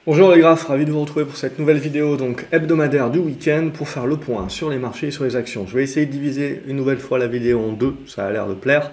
Bonjour les graphes, ravi de vous retrouver pour cette nouvelle vidéo donc hebdomadaire du week-end pour faire le point sur les marchés et sur les actions. Je vais essayer de diviser une nouvelle fois la vidéo en deux, ça a l'air de plaire.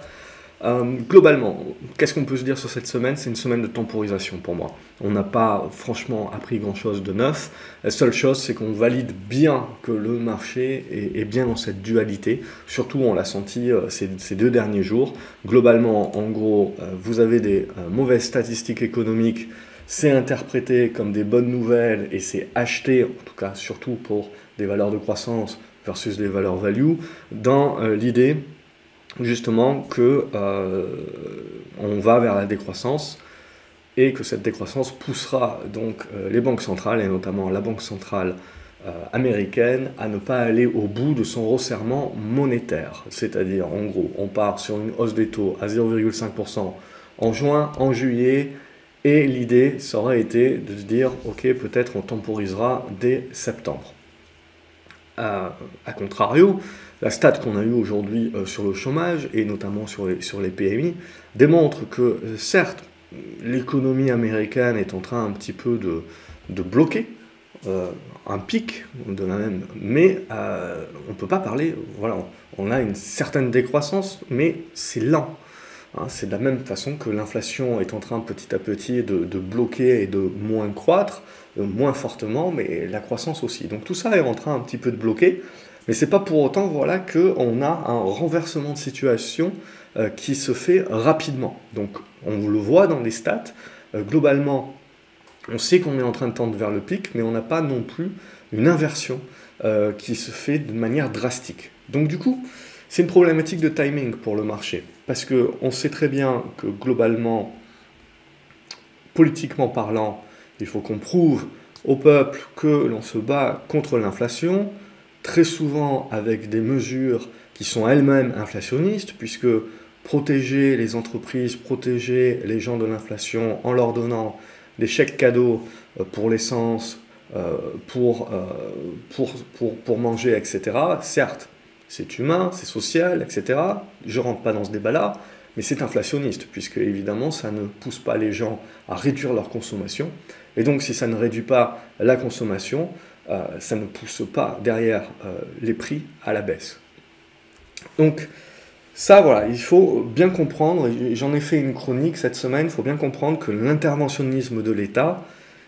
Globalement, qu'est-ce qu'on peut se dire sur cette semaine? C'est une semaine de temporisation pour moi. On n'a pas franchement appris grand-chose de neuf. La seule chose, c'est qu'on valide bien que le marché est bien dans cette dualité. Surtout, on l'a senti ces 2 derniers jours. Globalement, en gros, vous avez des mauvaises statistiques économiques. C'est interprété comme des bonnes nouvelles et c'est acheté, en tout cas surtout pour des valeurs de croissance versus des valeurs value, dans l'idée justement que on va vers la décroissance et que cette décroissance poussera donc les banques centrales et notamment la banque centrale américaine à ne pas aller au bout de son resserrement monétaire. C'est-à-dire, en gros, on part sur une hausse des taux à 0,5% en juin, en juillet, et l'idée, ça aurait été de se dire, ok, peut-être on temporisera dès septembre. A contrario, la stat qu'on a eue aujourd'hui sur le chômage, et notamment sur les PMI, démontre que certes, l'économie américaine est en train un petit peu de bloquer un pic de la même, mais on ne peut pas parler, voilà, on a une certaine décroissance, mais c'est lent. Hein, c'est de la même façon que l'inflation est en train petit à petit de bloquer et de moins croître, moins fortement, mais la croissance aussi. Donc tout ça est en train un petit peu de bloquer, mais c'est pas pour autant voilà, qu'on a un renversement de situation qui se fait rapidement. Donc on le voit dans les stats, globalement, on sait qu'on est en train de tendre vers le pic, mais on n'a pas non plus une inversion qui se fait de manière drastique. Donc du coup, c'est une problématique de timing pour le marché, parce qu'on sait très bien que globalement, politiquement parlant, il faut qu'on prouve au peuple que l'on se bat contre l'inflation, très souvent avec des mesures qui sont elles-mêmes inflationnistes, puisque protéger les entreprises, protéger les gens de l'inflation en leur donnant des chèques cadeaux pour l'essence, pour manger, etc., certes, c'est humain, c'est social, etc. Je ne rentre pas dans ce débat-là, mais c'est inflationniste, puisque évidemment, ça ne pousse pas les gens à réduire leur consommation. Et donc, si ça ne réduit pas la consommation, ça ne pousse pas derrière les prix à la baisse. Donc, ça, voilà, il faut bien comprendre, et j'en ai fait une chronique cette semaine, il faut bien comprendre que l'interventionnisme de l'État,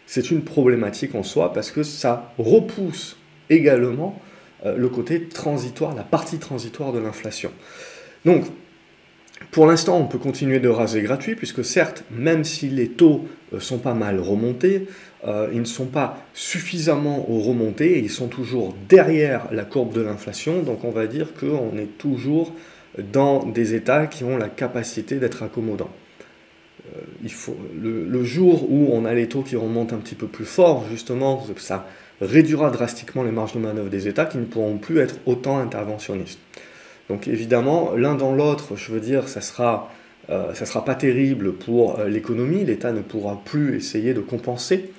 c'est une problématique en soi, parce que ça repousse également le côté transitoire, la partie transitoire de l'inflation. Donc, pour l'instant, on peut continuer de raser gratuit, puisque certes, même si les taux sont pas mal remontés, ils ne sont pas suffisamment remontés, et ils sont toujours derrière la courbe de l'inflation, donc on va dire qu'on est toujours dans des États qui ont la capacité d'être accommodants. Le jour où on a les taux qui remontent un petit peu plus fort, justement, ça réduira drastiquement les marges de manœuvre des États qui ne pourront plus être autant interventionnistes. Donc évidemment, l'un dans l'autre, je veux dire, ça sera pas terrible pour l'économie, l'État ne pourra plus essayer de compenser,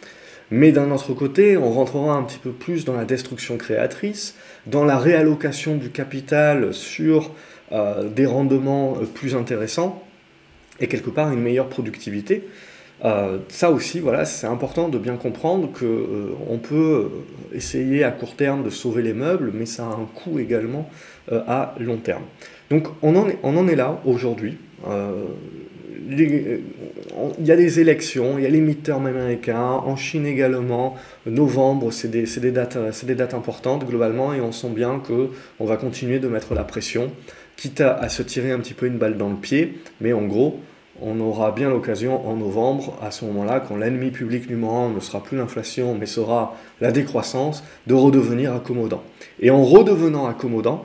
mais d'un autre côté, on rentrera un petit peu plus dans la destruction créatrice, dans la réallocation du capital sur des rendements plus intéressants, et quelque part une meilleure productivité. Ça aussi, voilà, c'est important de bien comprendre qu'on peut essayer à court terme de sauver les meubles, mais ça a un coût également à long terme. Donc on en est là aujourd'hui. Il y a des élections, il y a les midterms américains, en Chine également, novembre, c'est des dates importantes globalement, et on sent bien qu'on va continuer de mettre la pression, quitte à se tirer un petit peu une balle dans le pied, mais en gros, on aura bien l'occasion en novembre, à ce moment-là, quand l'ennemi public numéro 1 ne sera plus l'inflation, mais sera la décroissance, de redevenir accommodant. Et en redevenant accommodant,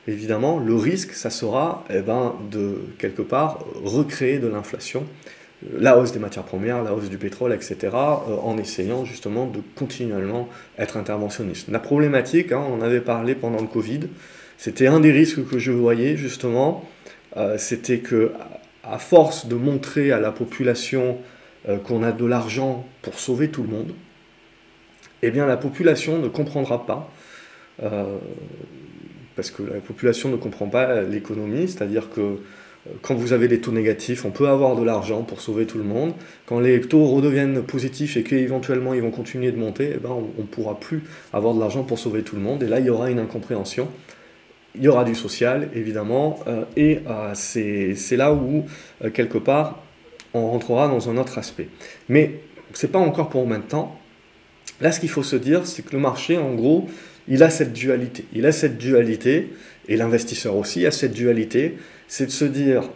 évidemment, le risque, ça sera de, quelque part, recréer de l'inflation, la hausse des matières premières, la hausse du pétrole, etc., en essayant justement de continuellement être interventionniste. La problématique, on en avait parlé pendant le Covid, c'était un des risques que je voyais justement, c'était que à force de montrer à la population qu'on a de l'argent pour sauver tout le monde, eh bien la population ne comprendra pas, parce que la population ne comprend pas l'économie, c'est-à-dire que Quand vous avez des taux négatifs, on peut avoir de l'argent pour sauver tout le monde. Quand les taux redeviennent positifs et qu'éventuellement ils vont continuer de monter, eh ben, on ne pourra plus avoir de l'argent pour sauver tout le monde. Et là, il y aura une incompréhension. Il y aura du social, évidemment, et c'est là où, quelque part, on rentrera dans un autre aspect. Mais ce n'est pas encore pour maintenant. Là, ce qu'il faut se dire, c'est que le marché, en gros, il a cette dualité. Il a cette dualité, et l'investisseur aussi a cette dualité, c'est de se dire,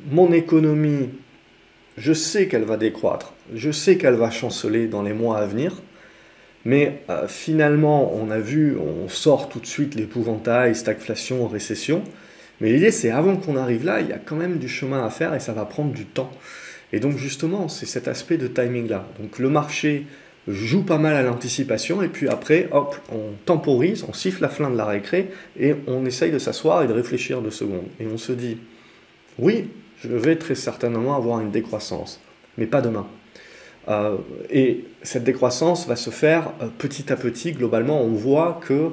mon économie, je sais qu'elle va décroître, je sais qu'elle va chanceler dans les mois à venir, mais finalement, on a vu, on sort tout de suite l'épouvantail, stagflation, récession, mais l'idée, c'est avant qu'on arrive là, il y a quand même du chemin à faire et ça va prendre du temps. Et donc justement, c'est cet aspect de timing-là. Donc le marché joue pas mal à l'anticipation, et puis après, hop, on temporise, on siffle la fin de la récré, et on essaye de s'asseoir et de réfléchir 2 secondes. Et on se dit, oui, je vais très certainement avoir une décroissance, mais pas demain. Et cette décroissance va se faire petit à petit. Globalement, on voit que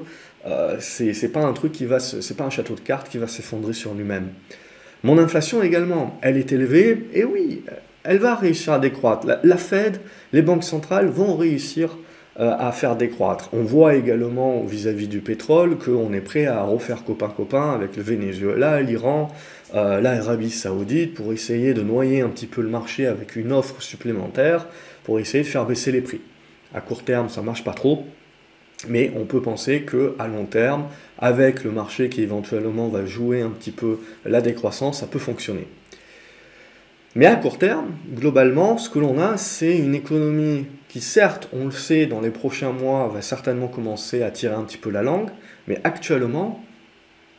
c'est pas un truc c'est pas un château de cartes qui va s'effondrer sur lui-même. Mon inflation également, elle est élevée, et oui, elle va réussir à décroître. La Fed, les banques centrales vont réussir à faire décroître. On voit également vis-à-vis du pétrole qu'on est prêt à refaire copain-copain avec le Venezuela, l'Iran, l'Arabie Saoudite pour essayer de noyer un petit peu le marché avec une offre supplémentaire pour essayer de faire baisser les prix. À court terme, ça ne marche pas trop, mais on peut penser qu'à long terme, avec le marché qui éventuellement va jouer un petit peu la décroissance, ça peut fonctionner. Mais à court terme, globalement, ce que l'on a, c'est une économie qui, certes, on le sait, dans les prochains mois, va certainement commencer à tirer un petit peu la langue, mais actuellement,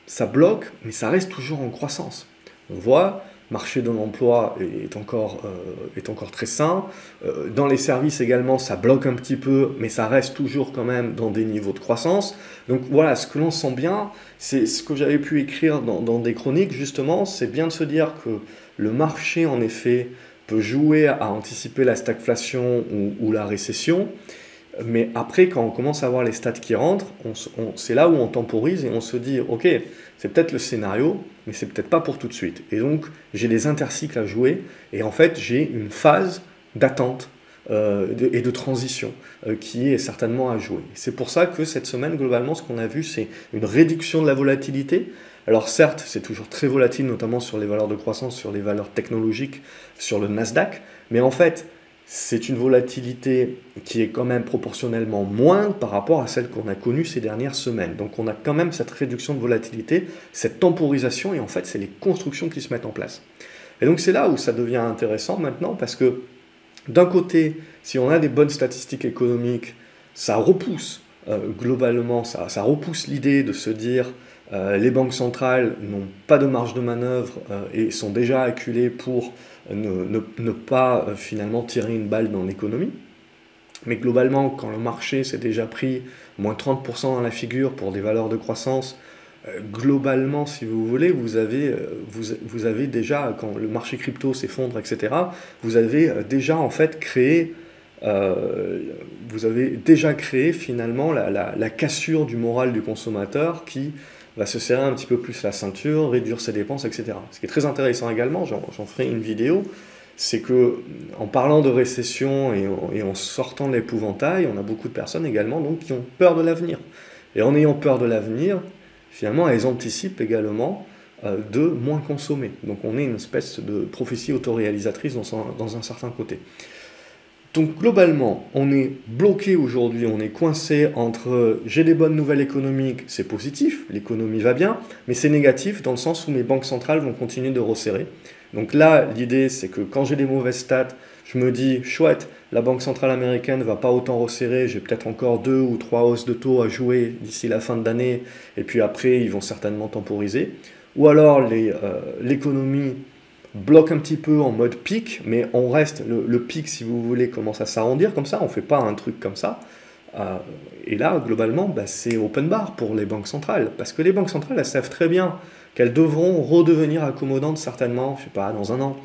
ça bloque, mais ça reste toujours en croissance. On voit, le marché de l'emploi est encore très sain. Dans les services également, ça bloque un petit peu, mais ça reste toujours quand même dans des niveaux de croissance. Donc voilà, ce que l'on sent bien, c'est ce que j'avais pu écrire dans des chroniques, justement, c'est bien de se dire que le marché, en effet, peut jouer à anticiper la stagflation ou la récession, mais après, quand on commence à voir les stats qui rentrent, c'est là où on temporise et on se dit, ok, c'est peut-être le scénario, mais c'est peut-être pas pour tout de suite. Et donc, j'ai des intercycles à jouer, et en fait, j'ai une phase d'attente et de transition qui est certainement à jouer. C'est pour ça que cette semaine, globalement, ce qu'on a vu, c'est une réduction de la volatilité. Alors certes, c'est toujours très volatile, notamment sur les valeurs de croissance, sur les valeurs technologiques, sur le Nasdaq, mais en fait, c'est une volatilité qui est quand même proportionnellement moindre par rapport à celle qu'on a connue ces dernières semaines. Donc on a quand même cette réduction de volatilité, cette temporisation, et en fait, c'est les constructions qui se mettent en place. Et donc c'est là où ça devient intéressant maintenant, parce que d'un côté, si on a des bonnes statistiques économiques, ça repousse globalement, ça repousse l'idée de se dire les banques centrales n'ont pas de marge de manœuvre et sont déjà acculées pour ne pas finalement tirer une balle dans l'économie. Mais globalement, quand le marché s'est déjà pris moins 30% dans la figure pour des valeurs de croissance, globalement, si vous voulez, vous avez déjà, quand le marché crypto s'effondre, etc., vous avez déjà en fait créé finalement la cassure du moral du consommateur qui va se serrer un petit peu plus la ceinture, réduire ses dépenses, etc. Ce qui est très intéressant également, j'en ferai une vidéo, c'est que en parlant de récession et en sortant de l'épouvantail, on a beaucoup de personnes également donc, qui ont peur de l'avenir. Et en ayant peur de l'avenir, finalement, elles anticipent également de moins consommer. Donc on est une espèce de prophétie autoréalisatrice dans un certain côté. Donc globalement, on est bloqué aujourd'hui, on est coincé entre j'ai des bonnes nouvelles économiques, c'est positif, l'économie va bien, mais c'est négatif dans le sens où mes banques centrales vont continuer de resserrer. Donc là, l'idée c'est que quand j'ai des mauvaises stats, je me dis chouette, la Banque centrale américaine ne va pas autant resserrer, j'ai peut-être encore 2 ou 3 hausses de taux à jouer d'ici la fin de l'année, et puis après ils vont certainement temporiser. Ou alors l'économie bloque un petit peu en mode pic, mais on reste, le pic, si vous voulez, commence à s'arrondir comme ça, on ne fait pas un truc comme ça. Et là, globalement, c'est open bar pour les banques centrales, parce que les banques centrales, elles savent très bien qu'elles devront redevenir accommodantes certainement, je ne sais pas, dans un an,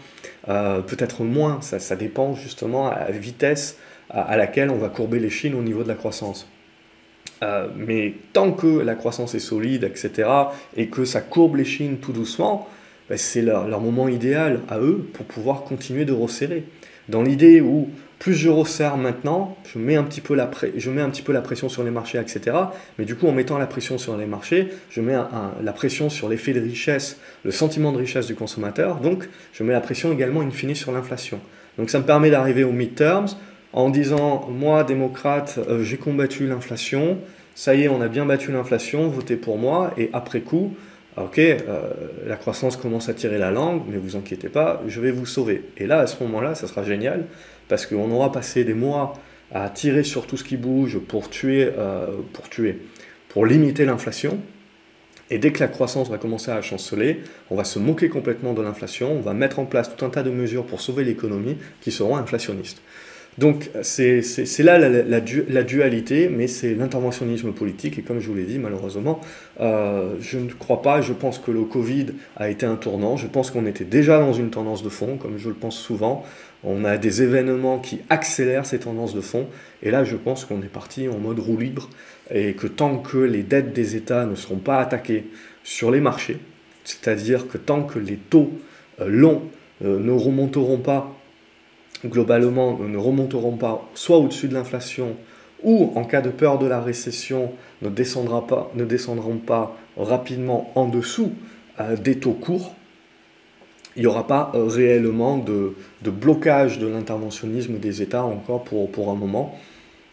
peut-être moins, ça dépend justement à la vitesse à laquelle on va courber les chines au niveau de la croissance. Mais tant que la croissance est solide, etc., et que ça courbe les chines tout doucement, ben, c'est leur moment idéal à eux pour pouvoir continuer de resserrer. Dans l'idée où plus je resserre maintenant, je mets un petit peu la pression sur les marchés, etc. Mais du coup, en mettant la pression sur les marchés, je mets la pression sur l'effet de richesse, le sentiment de richesse du consommateur. Donc, je mets la pression également, in fine, sur l'inflation. Donc, ça me permet d'arriver aux midterms en disant, moi, démocrate, j'ai combattu l'inflation. Ça y est, on a bien battu l'inflation, votez pour moi. Et après coup, ok, la croissance commence à tirer la langue, mais vous inquiétez pas, je vais vous sauver. Et là, à ce moment-là, ça sera génial, parce qu'on aura passé des mois à tirer sur tout ce qui bouge pour limiter l'inflation. Et dès que la croissance va commencer à chanceler, on va se moquer complètement de l'inflation, on va mettre en place tout un tas de mesures pour sauver l'économie qui seront inflationnistes. Donc c'est là la dualité, mais c'est l'interventionnisme politique, et comme je vous l'ai dit, malheureusement, je ne crois pas, je pense que le Covid a été un tournant, je pense qu'on était déjà dans une tendance de fond, comme je le pense souvent, on a des événements qui accélèrent ces tendances de fond, et là je pense qu'on est parti en mode roue libre, et que tant que les dettes des États ne seront pas attaquées sur les marchés, c'est-à-dire que tant que les taux longs ne remonteront pas, globalement, ne remonteront pas soit au-dessus de l'inflation, ou en cas de peur de la récession, ne descendront pas rapidement en dessous des taux courts, il n'y aura pas réellement de blocage de l'interventionnisme des États encore pour un moment,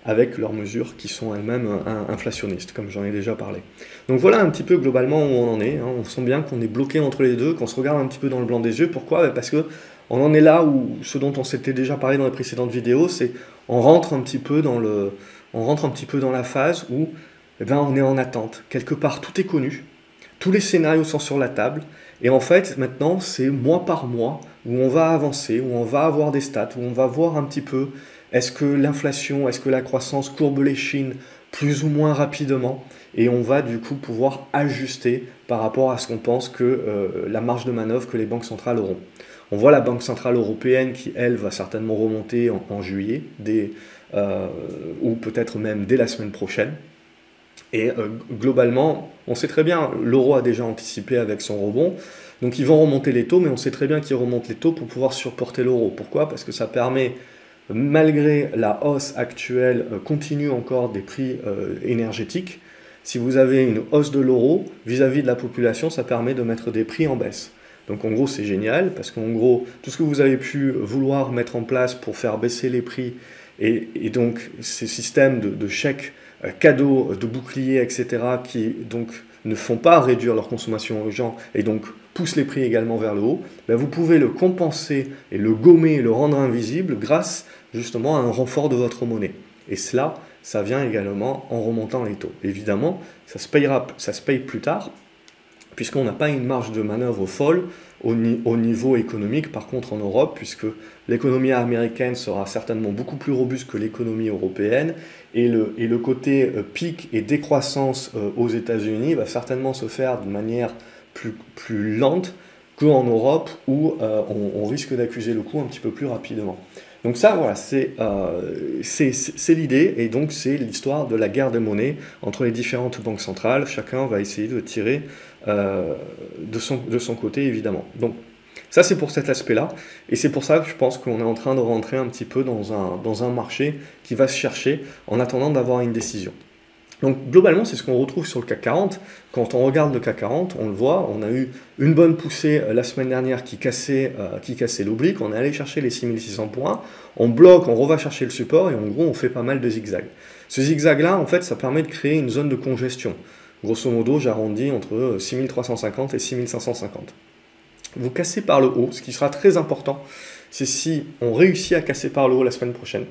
avec leurs mesures qui sont elles-mêmes inflationnistes, comme j'en ai déjà parlé. Donc voilà un petit peu globalement où on en est. Hein. On sent bien qu'on est bloqué entre les deux, qu'on se regarde un petit peu dans le blanc des yeux. Pourquoi? Parce que on en est là où ce dont on s'était déjà parlé dans les précédentes vidéos, c'est on rentre un petit peu dans la phase où on est en attente. Quelque part, tout est connu, tous les scénarios sont sur la table, et en fait, maintenant, c'est mois par mois où on va avancer, où on va avoir des stats, où on va voir un petit peu est-ce que l'inflation, est-ce que la croissance courbe l'échine plus ou moins rapidement, et on va du coup pouvoir ajuster par rapport à ce qu'on pense que la marge de manœuvre que les banques centrales auront. On voit la Banque Centrale Européenne qui, elle, va certainement remonter en juillet, ou peut-être même dès la semaine prochaine. Et globalement, on sait très bien, l'euro a déjà anticipé avec son rebond, donc ils vont remonter les taux, mais on sait très bien qu'ils remontent les taux pour pouvoir supporter l'euro. Pourquoi? Parce que ça permet, malgré la hausse actuelle continue encore des prix énergétiques, si vous avez une hausse de l'euro vis-à-vis de la population, ça permet de mettre des prix en baisse. Donc en gros c'est génial, parce qu'en gros tout ce que vous avez pu vouloir mettre en place pour faire baisser les prix, et donc ces systèmes de chèques, cadeaux, de boucliers, etc., qui donc ne font pas réduire leur consommation aux gens, et donc poussent les prix également vers le haut, vous pouvez le compenser et le gommer et le rendre invisible grâce justement à un renfort de votre monnaie. Et cela, ça vient également en remontant les taux. Évidemment, ça se paye plus tard, puisqu'on n'a pas une marge de manœuvre folle au niveau économique, par contre en Europe, puisque l'économie américaine sera certainement beaucoup plus robuste que l'économie européenne, et le côté pic et décroissance aux États-Unis va certainement se faire de manière plus lente qu'en Europe, où on risque d'accuser le coup un petit peu plus rapidement. Donc ça, voilà, c'est l'idée, et donc c'est l'histoire de la guerre des monnaies entre les différentes banques centrales. Chacun va essayer de tirer de son côté, évidemment. Donc ça, c'est pour cet aspect-là, et c'est pour ça que je pense qu'on est en train de rentrer un petit peu dans un marché qui va se chercher en attendant d'avoir une décision. Donc globalement, c'est ce qu'on retrouve sur le CAC 40. Quand on regarde le CAC 40, on le voit, on a eu une bonne poussée la semaine dernière qui cassait l'oblique, on est allé chercher les 6600 points, on bloque, on reva chercher le support, et en gros, on fait pas mal de zigzags. Ce zigzag-là, en fait, ça permet de créer une zone de congestion. Grosso modo, j'arrondis entre 6350 et 6550. Vous cassez par le haut, ce qui sera très important, c'est si on réussit à casser par le haut la semaine prochaine.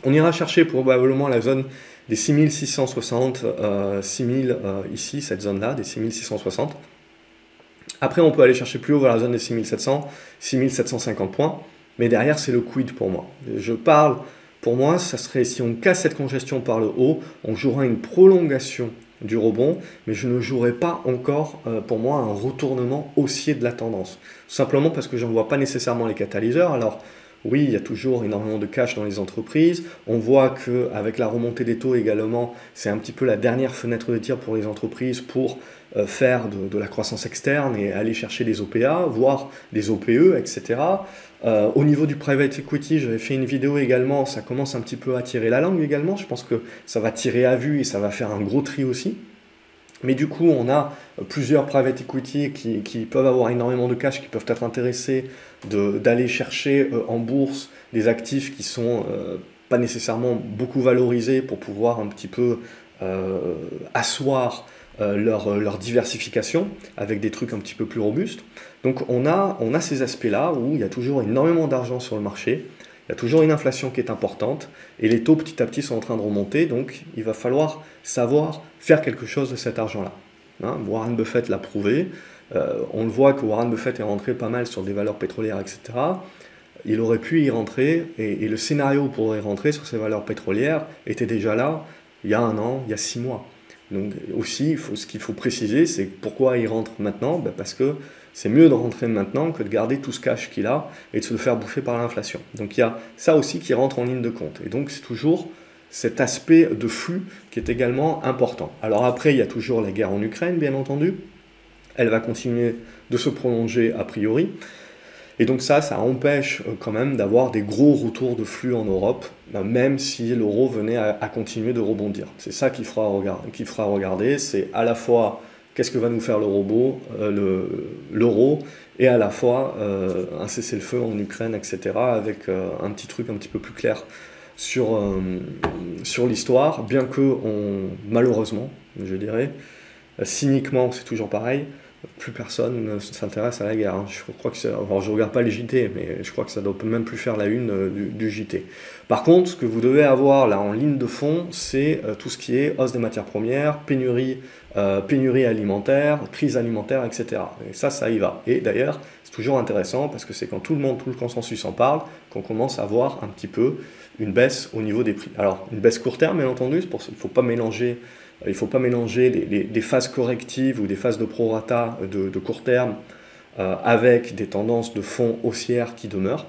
On ira chercher probablement la zone des 6660, 6000 ici, cette zone-là, des 6660. Après, on peut aller chercher plus haut vers la zone des 6700, 6750 points. Mais derrière, c'est le quid pour moi. Je parle, pour moi, ça serait, si on casse cette congestion par le haut, on jouera une prolongation du rebond, mais je ne jouerai pas encore, pour moi, un retournement haussier de la tendance. Simplement parce que je ne vois pas nécessairement les catalyseurs. Alors, oui, il y a toujours énormément de cash dans les entreprises. On voit qu'avec la remontée des taux également, c'est un petit peu la dernière fenêtre de tir pour les entreprises pour faire de la croissance externe et aller chercher des OPA, voire des OPE, etc. Au niveau du private equity, j'avais fait une vidéo également, ça commence un petit peu à tirer la langue également. Je pense que ça va tirer à vue et ça va faire un gros tri aussi. Mais du coup, on a plusieurs private equity qui peuvent avoir énormément de cash, qui peuvent être intéressés d'aller chercher en bourse des actifs qui sont pas nécessairement beaucoup valorisés pour pouvoir un petit peu asseoir leur diversification avec des trucs un petit peu plus robustes. Donc on a ces aspects-là où il y a toujours énormément d'argent sur le marché, il y a toujours une inflation qui est importante et les taux petit à petit sont en train de remonter, donc il va falloir savoir faire quelque chose de cet argent-là. Hein, Warren Buffett l'a prouvé, on le voit que Warren Buffett est rentré pas mal sur des valeurs pétrolières, etc. Il aurait pu y rentrer et le scénario pour y rentrer sur ces valeurs pétrolières était déjà là il y a 1 an, il y a 6 mois. Donc aussi, ce qu'il faut préciser, c'est pourquoi il rentre maintenant, parce que c'est mieux de rentrer maintenant que de garder tout ce cash qu'il a et de se le faire bouffer par l'inflation. Donc il y a ça aussi qui rentre en ligne de compte. Et donc c'est toujours cet aspect de flux qui est également important. Alors après, il y a toujours la guerre en Ukraine, bien entendu. Elle va continuer de se prolonger a priori. Et donc ça empêche quand même d'avoir des gros retours de flux en Europe, même si l'euro venait à continuer de rebondir. C'est ça qu'il fera regarder, c'est à la fois qu'est-ce que va nous faire l'euro, et à la fois un cessez-le-feu en Ukraine, etc., avec un petit truc un petit peu plus clair sur l'histoire, bien que, malheureusement, je dirais, cyniquement, c'est toujours pareil, plus personne ne s'intéresse à la guerre. Je crois que alors je regarde pas les JT, mais je crois que ça doit même plus faire la une du JT. Par contre, ce que vous devez avoir là en ligne de fond, c'est tout ce qui est hausse des matières premières, pénurie alimentaire, crise alimentaire, etc. Et ça y va. Et d'ailleurs, c'est toujours intéressant parce que c'est quand tout le consensus en parle, qu'on commence à voir un petit peu une baisse au niveau des prix. Alors, une baisse court terme, bien entendu, il ne faut pas mélanger les phases correctives ou des phases de prorata de court terme avec des tendances de fond haussières qui demeurent,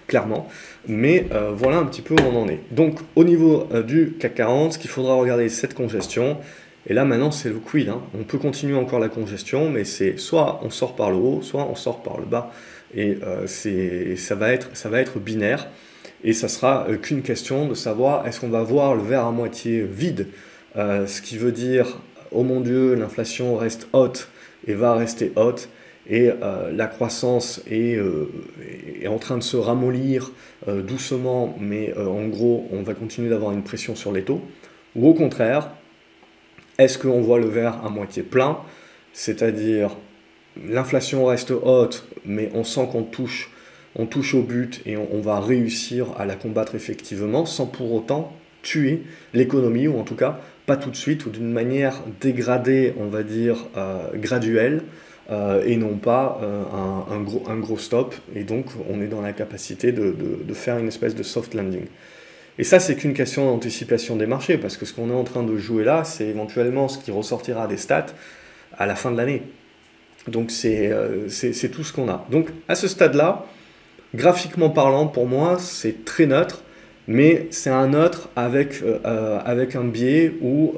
clairement. Mais voilà un petit peu où on en est. Donc au niveau du CAC 40, ce qu'il faudra regarder, c'est cette congestion. Et là maintenant c'est le quid. Hein. On peut continuer encore la congestion, mais c'est soit on sort par le haut, soit on sort par le bas. Et ça va être binaire. Et ça sera qu'une question de savoir est-ce qu'on va voir le verre à moitié vide, ce qui veut dire, oh mon Dieu, l'inflation reste haute et va rester haute, et la croissance est en train de se ramollir doucement, mais en gros, on va continuer d'avoir une pression sur les taux. Ou au contraire, est-ce qu'on voit le verre à moitié plein, c'est-à-dire l'inflation reste haute, mais on sent qu'on touche au but et on va réussir à la combattre effectivement sans pour autant tuer l'économie, ou en tout cas pas tout de suite, ou d'une manière dégradée, on va dire graduelle, et non pas un gros stop, et donc on est dans la capacité de faire une espèce de soft landing. Et ça, c'est qu'une question d'anticipation des marchés, parce que ce qu'on est en train de jouer là, c'est éventuellement ce qui ressortira des stats à la fin de l'année. Donc c'est tout ce qu'on a. Donc à ce stade-là, graphiquement parlant, pour moi, c'est très neutre, mais c'est un neutre avec un biais où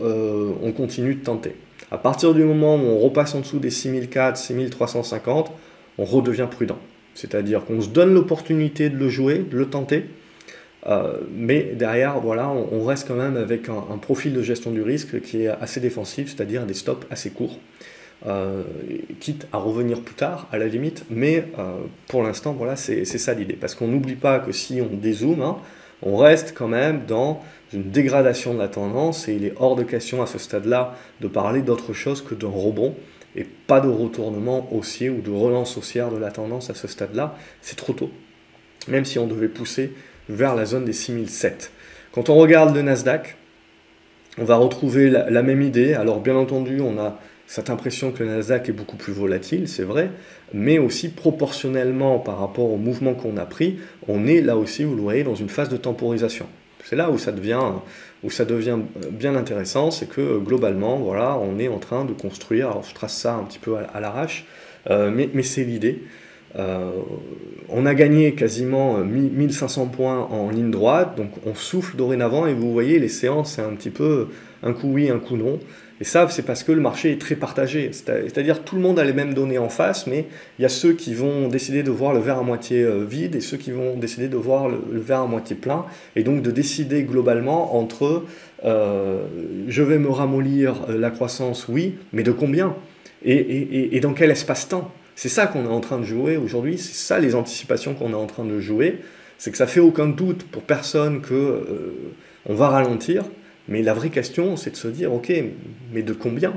on continue de tenter. À partir du moment où on repasse en dessous des 6004, 6350, on redevient prudent. C'est-à-dire qu'on se donne l'opportunité de le jouer, de le tenter, mais derrière, voilà, on reste quand même avec un profil de gestion du risque qui est assez défensif, c'est-à-dire des stops assez courts. Quitte à revenir plus tard à la limite, mais pour l'instant voilà, c'est ça l'idée, parce qu'on n'oublie pas que si on dézoome, hein, on reste quand même dans une dégradation de la tendance, et il est hors de question à ce stade-là de parler d'autre chose que d'un rebond, et pas de retournement haussier ou de relance haussière de la tendance à ce stade-là, c'est trop tôt, même si on devait pousser vers la zone des 6007. Quand on regarde le Nasdaq, on va retrouver la même idée. Alors bien entendu, on a cette impression que le Nasdaq est beaucoup plus volatile, c'est vrai, mais aussi proportionnellement par rapport au mouvement qu'on a pris, on est là aussi, vous le voyez, dans une phase de temporisation. C'est là où ça devient bien intéressant, c'est que globalement, voilà, on est en train de construire, alors je trace ça un petit peu à l'arrache, mais c'est l'idée, On a gagné quasiment 1500 points en ligne droite, donc on souffle dorénavant et vous voyez les séances c'est un petit peu un coup oui, un coup non. Et ça c'est parce que le marché est très partagé, c'est-à-dire tout le monde a les mêmes données en face, mais il y a ceux qui vont décider de voir le verre à moitié vide et ceux qui vont décider de voir le verre à moitié plein, et donc de décider globalement entre je vais me ramollir la croissance, oui, mais de combien et dans quel espace-temps. C'est ça qu'on est en train de jouer aujourd'hui, c'est ça les anticipations qu'on est en train de jouer, c'est que ça fait aucun doute pour personne que on va ralentir, mais la vraie question c'est de se dire ok, mais de combien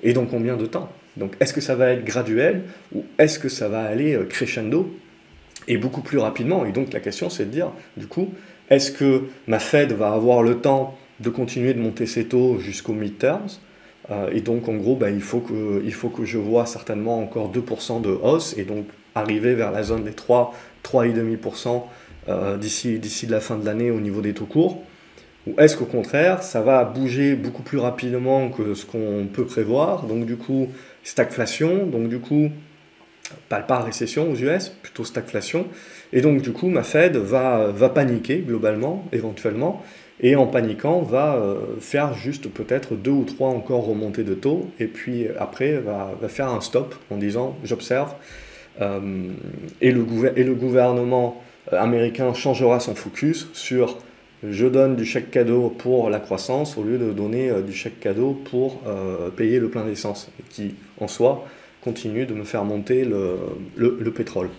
et dans combien de temps. Donc est-ce que ça va être graduel ou est-ce que ça va aller crescendo et beaucoup plus rapidement. Et donc la question c'est de dire du coup est-ce que ma Fed va avoir le temps de continuer de monter ses taux jusqu'au midterms, et donc en gros il faut que je vois certainement encore 2% de hausse et donc arriver vers la zone des 3,5% d'ici la fin de l'année au niveau des taux courts, ou est-ce qu'au contraire ça va bouger beaucoup plus rapidement que ce qu'on peut prévoir, donc du coup stagflation, donc du coup pas récession aux US, plutôt stagflation, et donc du coup ma Fed va paniquer globalement, éventuellement, et en paniquant va faire juste peut-être 2 ou 3 encore remontées de taux, et puis après va faire un stop en disant j'observe, et le gouvernement américain changera son focus sur je donne du chèque cadeau pour la croissance au lieu de donner du chèque cadeau pour payer le plein d'essence, qui en soi continue de me faire monter le pétrole.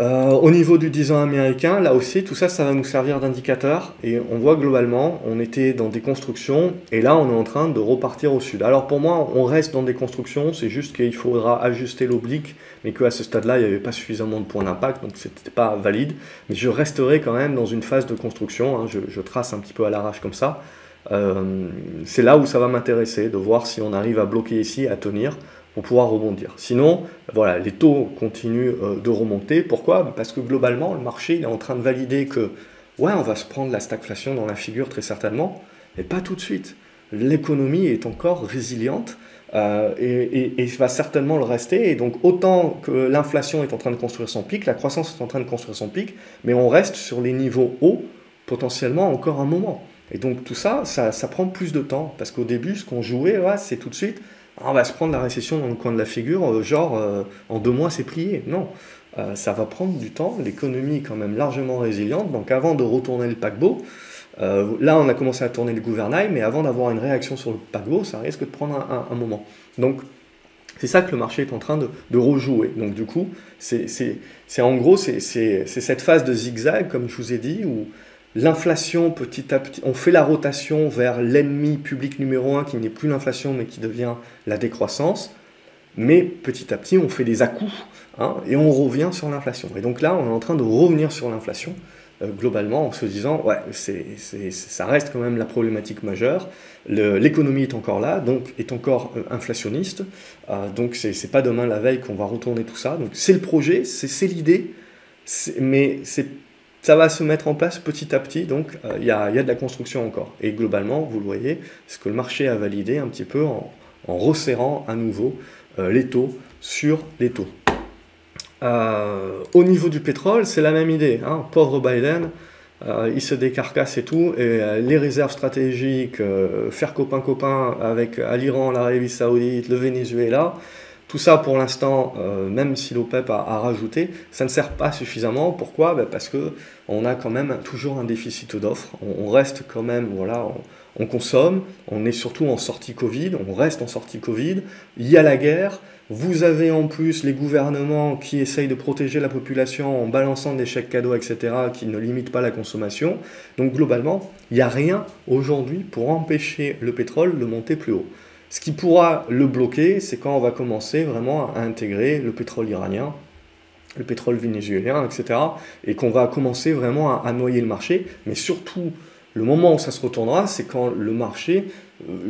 Au niveau du 10 ans américain, là aussi, tout ça, ça va nous servir d'indicateur. Et on voit globalement, on était dans des constructions, et là, on est en train de repartir au sud. Alors pour moi, on reste dans des constructions, c'est juste qu'il faudra ajuster l'oblique, mais qu'à ce stade-là, il n'y avait pas suffisamment de points d'impact, donc c'était pas valide. Mais je resterai quand même dans une phase de construction, hein, je trace un petit peu à l'arrache comme ça. C'est là où ça va m'intéresser, de voir si on arrive à bloquer ici, à tenir, pour pouvoir rebondir. Sinon, voilà, les taux continuent de remonter. Pourquoi? Parce que globalement, le marché il est en train de valider que, ouais, on va se prendre la stagflation dans la figure très certainement, mais pas tout de suite. L'économie est encore résiliente et va certainement le rester. Et donc, autant que l'inflation est en train de construire son pic, la croissance est en train de construire son pic, mais on reste sur les niveaux hauts, potentiellement encore un moment. Et donc, tout ça, ça prend plus de temps. Parce qu'au début, ce qu'on jouait, ouais, c'est tout de suite... on va se prendre la récession dans le coin de la figure, en 2 mois c'est plié. Non, ça va prendre du temps, l'économie est quand même largement résiliente, donc avant de retourner le paquebot, là on a commencé à tourner le gouvernail, mais avant d'avoir une réaction sur le paquebot, ça risque de prendre un moment. Donc c'est ça que le marché est en train de rejouer. Donc du coup, c'est cette phase de zigzag, comme je vous ai dit, où l'inflation, petit à petit, on fait la rotation vers l'ennemi public numéro 1 qui n'est plus l'inflation mais qui devient la décroissance. Mais petit à petit, on fait des à-coups hein, et on revient sur l'inflation. Et donc là, on est en train de revenir sur l'inflation, globalement, en se disant, ouais, ça reste quand même la problématique majeure. L'économie est encore là, donc est encore inflationniste. Donc c'est pas demain la veille qu'on va retourner tout ça. Donc c'est le projet, c'est l'idée, mais ça va se mettre en place petit à petit, donc il y a de la construction encore. Et globalement, vous le voyez, ce que le marché a validé un petit peu en resserrant à nouveau les taux sur les taux. Au niveau du pétrole, c'est la même idée. Hein. Pauvre Biden, il se décarcasse et tout, et les réserves stratégiques, faire copain-copain avec à l'Iran, l'Arabie Saoudite, le Venezuela, tout ça, pour l'instant, même si l'OPEP a rajouté, ça ne sert pas suffisamment. Pourquoi? Parce qu'on a quand même toujours un déficit d'offres. On reste quand même, voilà, on consomme. On est surtout en sortie Covid. On reste en sortie Covid. Il y a la guerre. Vous avez en plus les gouvernements qui essayent de protéger la population en balançant des chèques cadeaux, etc., qui ne limitent pas la consommation. Donc globalement, il n'y a rien aujourd'hui pour empêcher le pétrole de monter plus haut. Ce qui pourra le bloquer, c'est quand on va commencer vraiment à intégrer le pétrole iranien, le pétrole vénézuélien, etc. Et qu'on va commencer vraiment à noyer le marché. Mais surtout, le moment où ça se retournera, c'est quand le marché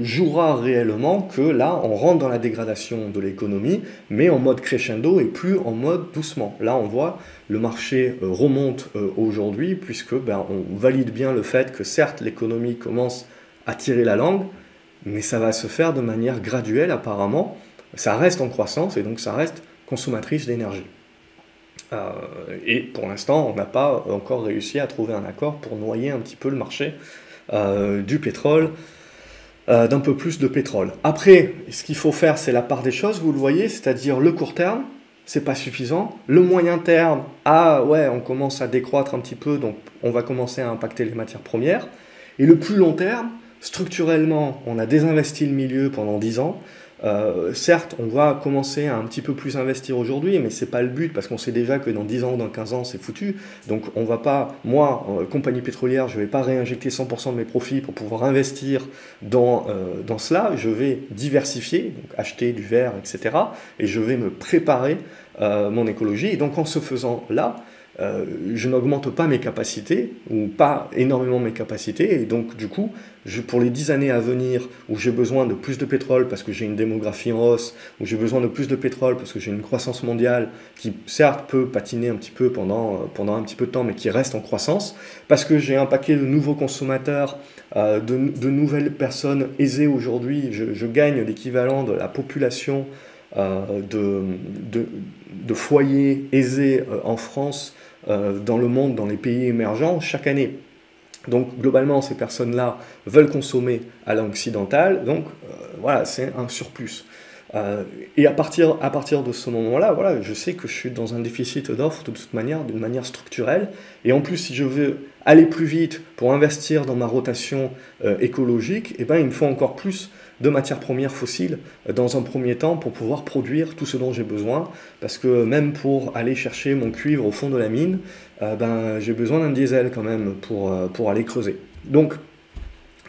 jouera réellement que là, on rentre dans la dégradation de l'économie, mais en mode crescendo et plus en mode doucement. Là, on voit le marché remonte aujourd'hui, puisque on valide bien le fait que certes, l'économie commence à tirer la langue, mais ça va se faire de manière graduelle apparemment. Ça reste en croissance et donc ça reste consommatrice d'énergie. Et pour l'instant, on n'a pas encore réussi à trouver un accord pour noyer un petit peu le marché du pétrole, d'un peu plus de pétrole. Après, ce qu'il faut faire, c'est la part des choses, vous le voyez, c'est-à-dire le court terme, c'est pas suffisant. Le moyen terme, ah ouais, on commence à décroître un petit peu, donc on va commencer à impacter les matières premières. Et le plus long terme, structurellement, on a désinvesti le milieu pendant 10 ans. Certes, on va commencer à un petit peu plus investir aujourd'hui, mais c'est pas le but parce qu'on sait déjà que dans 10 ans ou dans 15 ans, c'est foutu. Donc on va pas, moi, compagnie pétrolière, je vais pas réinjecter 100% de mes profits pour pouvoir investir dans cela. Je vais diversifier, donc acheter du verre, etc. Et je vais me préparer mon écologie. Et donc en ce faisant-là, je n'augmente pas mes capacités, ou pas énormément mes capacités, et donc du coup, pour les 10 années à venir, où j'ai besoin de plus de pétrole parce que j'ai une démographie en hausse, où j'ai besoin de plus de pétrole parce que j'ai une croissance mondiale qui certes peut patiner un petit peu pendant un petit peu de temps, mais qui reste en croissance, parce que j'ai un paquet de nouveaux consommateurs, de nouvelles personnes aisées aujourd'hui, je gagne l'équivalent de la population de foyers aisés en France, dans le monde, dans les pays émergents, chaque année. Donc globalement, ces personnes-là veulent consommer à l'occidental, donc voilà, c'est un surplus. Et à partir de ce moment-là, voilà, je sais que je suis dans un déficit d'offres de toute manière, d'une manière structurelle. Et en plus, si je veux aller plus vite pour investir dans ma rotation écologique, eh ben, il me faut encore plus de matières premières fossiles dans un premier temps pour pouvoir produire tout ce dont j'ai besoin. Parce que même pour aller chercher mon cuivre au fond de la mine, ben, j'ai besoin d'un diesel quand même pour aller creuser. Donc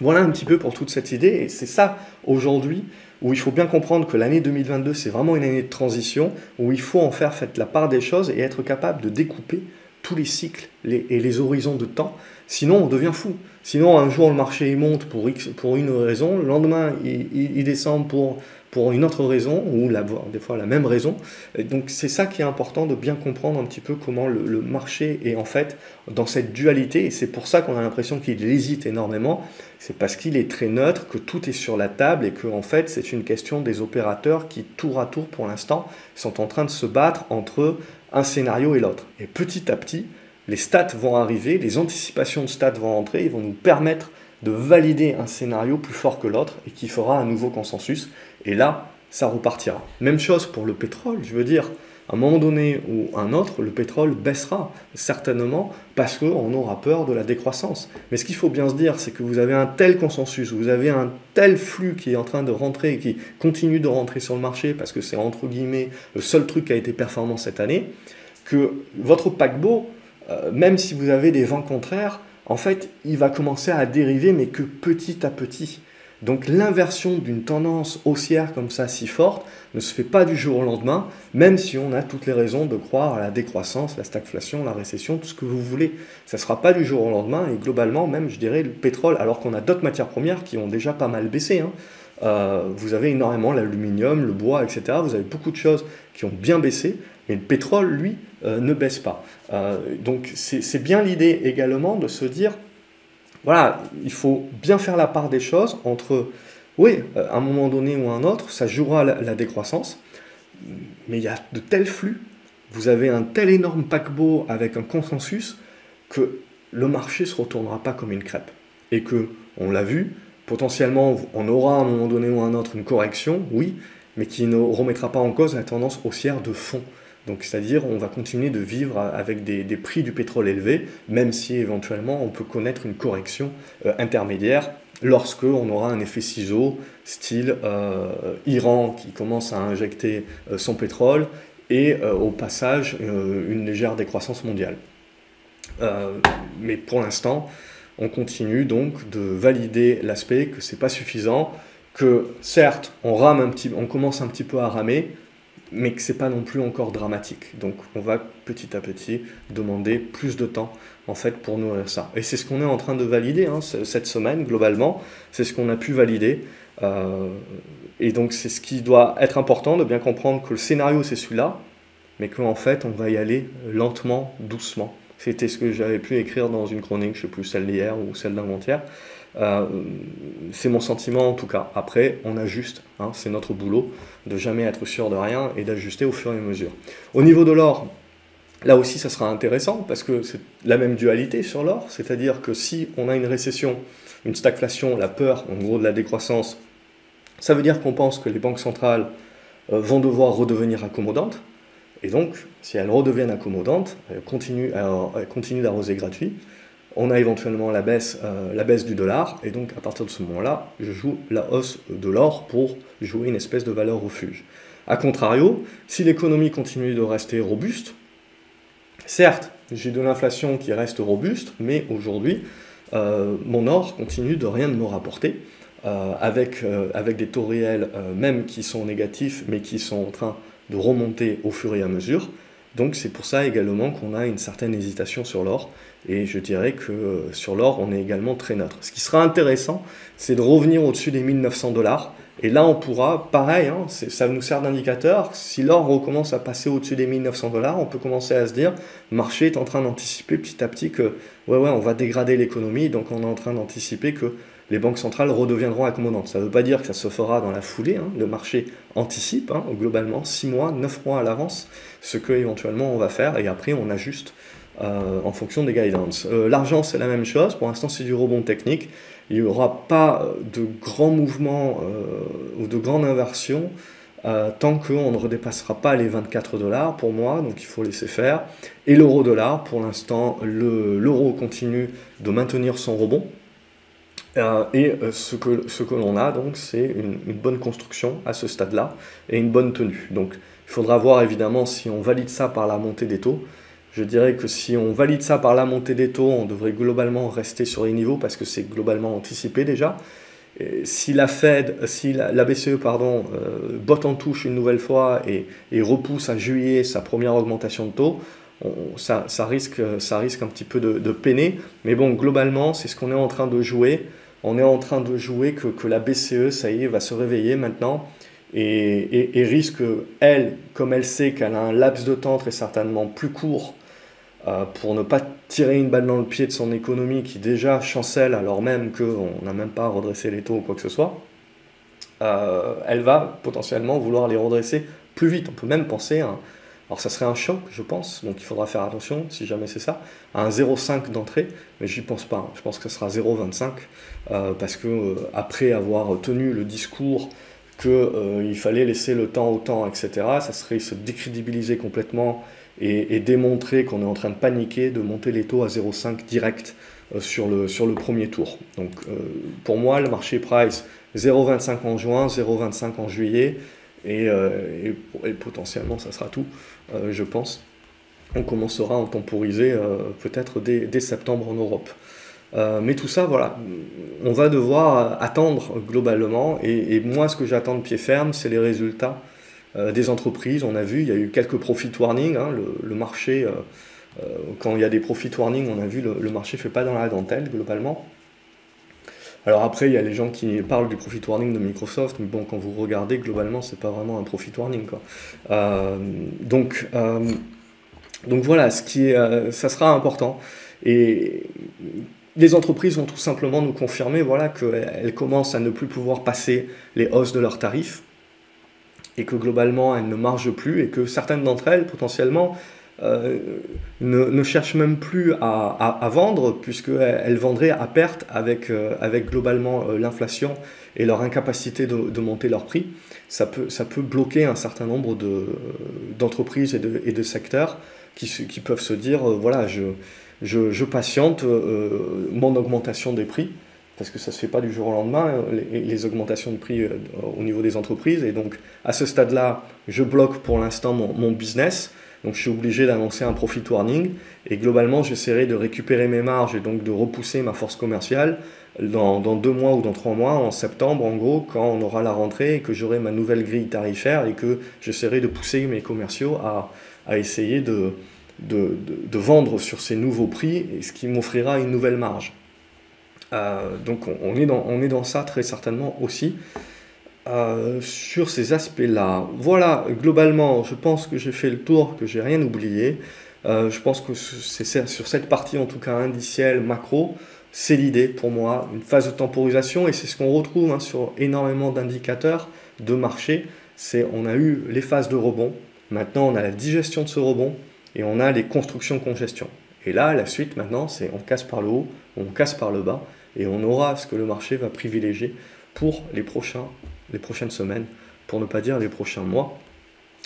voilà un petit peu pour toute cette idée. Et c'est ça aujourd'hui où il faut bien comprendre que l'année 2022, c'est vraiment une année de transition, où il faut en faire la part des choses et être capable de découper tous les cycles et les horizons de temps. Sinon, on devient fou. Sinon, un jour, le marché il monte pour une raison, le lendemain, il descend pour une autre raison, ou des fois la même raison. Et donc, c'est ça qui est important de bien comprendre un petit peu comment le marché est en fait dans cette dualité. Et c'est pour ça qu'on a l'impression qu'il hésite énormément. C'est parce qu'il est très neutre, que tout est sur la table et que en fait, c'est une question des opérateurs qui, tour à tour, pour l'instant, sont en train de se battre entre un scénario et l'autre. Et petit à petit, les stats vont arriver, les anticipations de stats vont entrer, ils vont nous permettre de valider un scénario plus fort que l'autre et qui fera un nouveau consensus. Et là, ça repartira. Même chose pour le pétrole, je veux dire, à un moment donné ou un autre, le pétrole baissera certainement parce qu'on aura peur de la décroissance. Mais ce qu'il faut bien se dire, c'est que vous avez un tel consensus, vous avez un tel flux qui est en train de rentrer, qui continue de rentrer sur le marché parce que c'est entre guillemets le seul truc qui a été performant cette année, que votre paquebot, même si vous avez des vents contraires, en fait, il va commencer à dériver, mais que petit à petit. Donc l'inversion d'une tendance haussière comme ça si forte ne se fait pas du jour au lendemain, même si on a toutes les raisons de croire à la décroissance, la stagflation, la récession, tout ce que vous voulez. Ça ne sera pas du jour au lendemain, et globalement, même, je dirais, le pétrole, alors qu'on a d'autres matières premières qui ont déjà pas mal baissé, hein. Vous avez énormément l'aluminium, le bois, etc. Vous avez beaucoup de choses qui ont bien baissé, mais le pétrole, lui, ne baisse pas. Donc c'est bien l'idée également de se dire, voilà, il faut bien faire la part des choses entre, oui, à un moment donné ou à un autre, ça jouera la décroissance, mais il y a de tels flux, vous avez un tel énorme paquebot avec un consensus que le marché ne se retournera pas comme une crêpe. Et que, on l'a vu, potentiellement, on aura à un moment donné ou à un autre une correction, oui, mais qui ne remettra pas en cause la tendance haussière de fond. Donc, c'est-à-dire, on va continuer de vivre avec des prix du pétrole élevés, même si éventuellement on peut connaître une correction intermédiaire lorsque on aura un effet ciseau, style Iran qui commence à injecter son pétrole et au passage une légère décroissance mondiale. Mais pour l'instant, on continue donc de valider l'aspect que c'est pas suffisant, que certes on commence un petit peu à ramer, mais que c'est pas non plus encore dramatique. Donc on va petit à petit demander plus de temps en fait pour nourrir ça. Et c'est ce qu'on est en train de valider hein, cette semaine globalement, c'est ce qu'on a pu valider. Et donc c'est ce qui doit être important de bien comprendre que le scénario c'est celui-là, mais qu'en fait on va y aller lentement, doucement. C'était ce que j'avais pu écrire dans une chronique, je ne sais plus celle d'hier ou celle d'avant-hier. C'est mon sentiment en tout cas. Après, on ajuste, hein, c'est notre boulot de jamais être sûr de rien et d'ajuster au fur et à mesure. Au niveau de l'or, Là aussi, ça sera intéressant parce que c'est la même dualité sur l'or, c'est-à-dire que si on a une récession, une stagflation, la peur en gros de la décroissance, ça veut dire qu'on pense que les banques centrales vont devoir redevenir accommodantes, et donc si elles redeviennent accommodantes, elles continuent d'arroser gratuit, on a éventuellement la baisse du dollar, et donc à partir de ce moment-là, je joue la hausse de l'or pour jouer une espèce de valeur refuge. A contrario, si l'économie continue de rester robuste, certes, j'ai de l'inflation qui reste robuste, mais aujourd'hui, mon or continue de rien me rapporter, avec des taux réels même qui sont négatifs, mais qui sont en train de remonter au fur et à mesure. Donc c'est pour ça également qu'on a une certaine hésitation sur l'or, et je dirais que sur l'or, on est également très neutre. Ce qui sera intéressant, c'est de revenir au-dessus des 1900 $, et là on pourra, pareil, hein, ça nous sert d'indicateur, si l'or recommence à passer au-dessus des 1900 $, on peut commencer à se dire, le marché est en train d'anticiper petit à petit que, ouais, on va dégrader l'économie, donc on est en train d'anticiper que les banques centrales redeviendront accommodantes. Ça ne veut pas dire que ça se fera dans la foulée, hein. Le marché anticipe, hein, globalement, 6 mois, 9 mois à l'avance, ce que éventuellement on va faire, et après on ajuste en fonction des guidance. L'argent, c'est la même chose, pour l'instant c'est du rebond technique, il n'y aura pas de grands mouvements ou de grandes inversions tant qu'on ne redépassera pas les 24 $ pour moi, donc il faut laisser faire. Et l'euro-dollar, pour l'instant, l'euro continue de maintenir son rebond. Ce que l'on a, donc, c'est une bonne construction à ce stade-là et une bonne tenue. Donc, il faudra voir évidemment si on valide ça par la montée des taux. Je dirais que si on valide ça par la montée des taux, on devrait globalement rester sur les niveaux parce que c'est globalement anticipé déjà. Et si la BCE, botte en touche une nouvelle fois et repousse à juillet sa première augmentation de taux, ça risque un petit peu de peiner. Mais bon, globalement, c'est ce qu'on est en train de jouer. On est en train de jouer que la BCE, ça y est, va se réveiller maintenant et risque, elle, comme elle sait qu'elle a un laps de temps très certainement plus court pour ne pas tirer une balle dans le pied de son économie qui déjà chancelle alors même qu'on n'a même pas redressé les taux ou quoi que ce soit, elle va potentiellement vouloir les redresser plus vite. On peut même penser alors ça serait un choc, je pense, donc il faudra faire attention, si jamais c'est ça, à un 0,5 d'entrée, mais j'y pense pas, je pense que ce sera 0,25, parce que après avoir tenu le discours qu'il fallait laisser le temps au temps, etc., ça serait se décrédibiliser complètement et démontrer qu'on est en train de paniquer, de monter les taux à 0,5 direct sur le premier tour. Donc pour moi, le marché price 0,25 en juin, 0,25 en juillet, et potentiellement ça sera tout, je pense. On commencera à en temporiser peut-être dès septembre en Europe. Mais tout ça, voilà, on va devoir attendre globalement, et moi ce que j'attends de pied ferme, c'est les résultats des entreprises. On a vu, il y a eu quelques profit warnings, hein, le marché, quand il y a des profit warnings, on a vu le marché ne fait pas dans la dentelle globalement. Alors après, il y a les gens qui parlent du profit warning de Microsoft, mais bon, quand vous regardez, globalement, c'est pas vraiment un profit warning, quoi. Donc voilà, ça sera important. Et les entreprises vont tout simplement nous confirmer, voilà, qu'elles commencent à ne plus pouvoir passer les hausses de leurs tarifs, et que globalement, elles ne margent plus, et que certaines d'entre elles, potentiellement, ne cherchent même plus à vendre, puisqu'elles vendraient à perte avec globalement l'inflation et leur incapacité de monter leur prix. Ça peut bloquer un certain nombre d'entreprises et de secteurs qui peuvent se dire, voilà, je patiente mon augmentation des prix, parce que ça ne se fait pas du jour au lendemain, les augmentations de prix au niveau des entreprises, et donc à ce stade-là, je bloque pour l'instant mon business. Donc je suis obligé d'annoncer un profit warning, et globalement j'essaierai de récupérer mes marges et donc de repousser ma force commerciale dans 2 mois ou dans 3 mois, en septembre en gros, quand on aura la rentrée et que j'aurai ma nouvelle grille tarifaire, et que j'essaierai de pousser mes commerciaux à essayer de vendre sur ces nouveaux prix, et ce qui m'offrira une nouvelle marge. Donc on est dans ça très certainement aussi. Sur ces aspects-là. Voilà, globalement, je pense que j'ai fait le tour, que j'ai rien oublié. Je pense que c'est sur cette partie, en tout cas indicielle, macro, c'est l'idée pour moi, une phase de temporisation, et c'est ce qu'on retrouve sur énormément d'indicateurs de marché. On a eu les phases de rebond, maintenant on a la digestion de ce rebond, et on a les constructions congestion. Et là, la suite maintenant, c'est on casse par le haut, on casse par le bas, et on aura ce que le marché va privilégier pour les prochaines semaines, pour ne pas dire les prochains mois.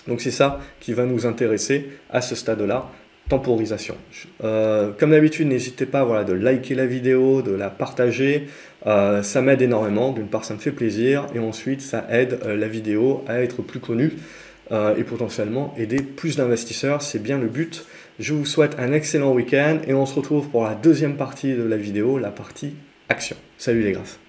Donc c'est ça qui va nous intéresser à ce stade-là, temporisation. Comme d'habitude, n'hésitez pas voilà, de liker la vidéo, de la partager, ça m'aide énormément. D'une part, ça me fait plaisir, et ensuite, ça aide la vidéo à être plus connue et potentiellement aider plus d'investisseurs. C'est bien le but. Je vous souhaite un excellent week-end et on se retrouve pour la deuxième partie de la vidéo, la partie action. Salut les graphes.